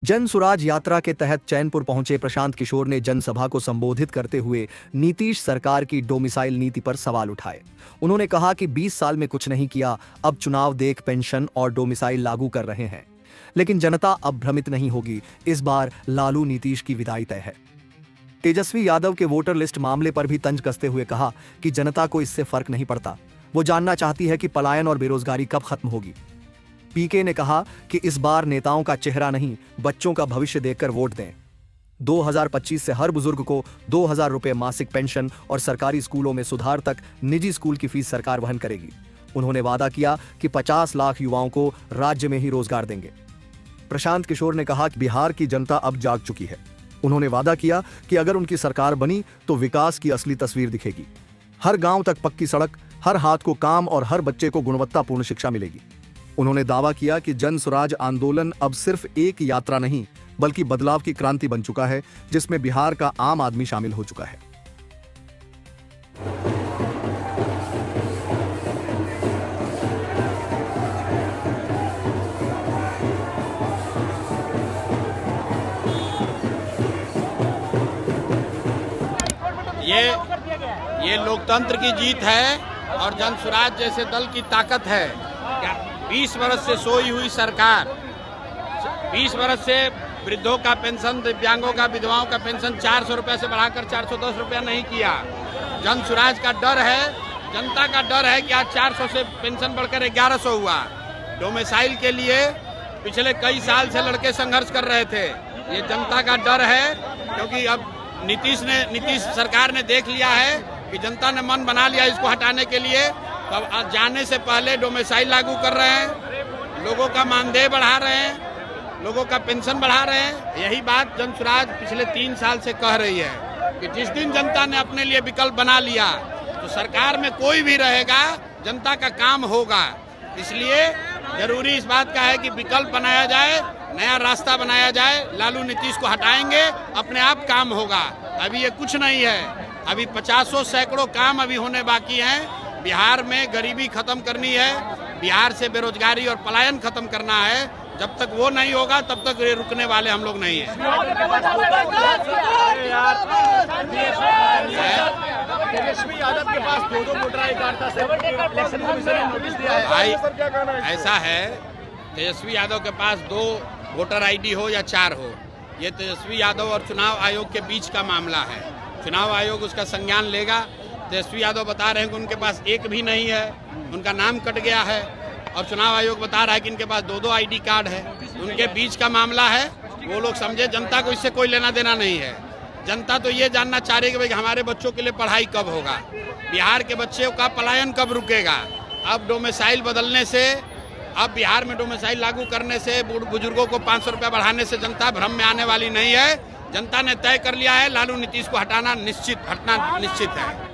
जन सुराज यात्रा के तहत चैनपुर पहुंचे प्रशांत किशोर ने जनसभा को संबोधित करते हुए नीतीश सरकार की डोमिसाइल नीति पर सवाल उठाए। उन्होंने कहा कि 20 साल में कुछ नहीं किया, अब चुनाव देख पेंशन और डोमिसाइल लागू कर रहे हैं, लेकिन जनता अब भ्रमित नहीं होगी। इस बार लालू नीतीश की विदाई तय है। तेजस्वी यादव के वोटर लिस्ट मामले पर भी तंज कसते हुए कहा कि जनता को इससे फर्क नहीं पड़ता, वो जानना चाहती है कि पलायन और बेरोजगारी कब खत्म होगी। पीके ने कहा कि इस बार नेताओं का चेहरा नहीं, बच्चों का भविष्य देखकर वोट दें। 2025 से हर बुजुर्ग को 2000 रुपए मासिक पेंशन और सरकारी स्कूलों में सुधार तक निजी स्कूल की फीस सरकार वहन करेगी। उन्होंने वादा किया कि 50 लाख युवाओं को राज्य में ही रोजगार देंगे। प्रशांत किशोर ने कहा कि बिहार की जनता अब जाग चुकी है। उन्होंने वादा किया कि अगर उनकी सरकार बनी तो विकास की असली तस्वीर दिखेगी। हर गांव तक पक्की सड़क, हर हाथ को काम और हर बच्चे को गुणवत्तापूर्ण शिक्षा मिलेगी। उन्होंने दावा किया कि जन स्वराज आंदोलन अब सिर्फ एक यात्रा नहीं, बल्कि बदलाव की क्रांति बन चुका है, जिसमें बिहार का आम आदमी शामिल हो चुका है। ये लोकतंत्र की जीत है और जन स्वराज जैसे दल की ताकत है। 20 वर्ष से सोई हुई सरकार, 20 वर्ष से वृद्धों का पेंशन, दिव्यांगों का, विधवाओं का पेंशन 400 रुपये से बढ़ाकर 410 रुपया नहीं किया। जन स्वराज का डर है, जनता का डर है कि आज 400 से पेंशन बढ़कर 1100 हुआ। डोमिसाइल के लिए पिछले कई साल से लड़के संघर्ष कर रहे थे। ये जनता का डर है, क्योंकि अब नीतीश सरकार ने देख लिया है कि जनता ने मन बना लिया इसको हटाने के लिए। तो अब जाने से पहले डोमिसाइल लागू कर रहे हैं, लोगों का मानदेय बढ़ा रहे हैं, लोगों का पेंशन बढ़ा रहे हैं। यही बात जन स्वराज पिछले 3 साल से कह रही है कि जिस दिन जनता ने अपने लिए विकल्प बना लिया तो सरकार में कोई भी रहेगा, जनता का काम होगा। इसलिए जरूरी इस बात का है कि विकल्प बनाया जाए, नया रास्ता बनाया जाए। लालू नीतीश को हटाएंगे, अपने आप काम होगा। अभी ये कुछ नहीं है, अभी 50 सैकड़ों काम अभी होने बाकी हैं। बिहार में गरीबी खत्म करनी है, बिहार से बेरोजगारी और पलायन खत्म करना है। जब तक वो नहीं होगा तब तक रुकने वाले हम लोग नहीं हैं। तेजस्वी यादव के पास 2 वोटर आई कार्ड था, इलेक्शन कमीशन ने नोटिस दिया है। भाई ऐसा है, तेजस्वी यादव के पास 2 वोटर आईडी हो या 4 हो, ये तेजस्वी यादव और चुनाव आयोग के बीच का मामला है। चुनाव आयोग उसका संज्ञान लेगा। तेजस्वी यादव बता रहे हैं कि उनके पास एक भी नहीं है, उनका नाम कट गया है, और चुनाव आयोग बता रहा है कि इनके पास 2 आईडी कार्ड है। उनके बीच का मामला है, वो लोग समझे। जनता को इससे कोई लेना देना नहीं है। जनता तो ये जानना चाह रही है कि भाई हमारे बच्चों के लिए पढ़ाई कब होगा, बिहार के बच्चों का पलायन कब रुकेगा। अब डोमिसाइल बदलने से, अब बिहार में डोमिसाइल लागू करने से, बुजुर्गों को 500 रुपया बढ़ाने से जनता भ्रम में आने वाली नहीं है। जनता ने तय कर लिया है, लालू नीतीश को हटना निश्चित है।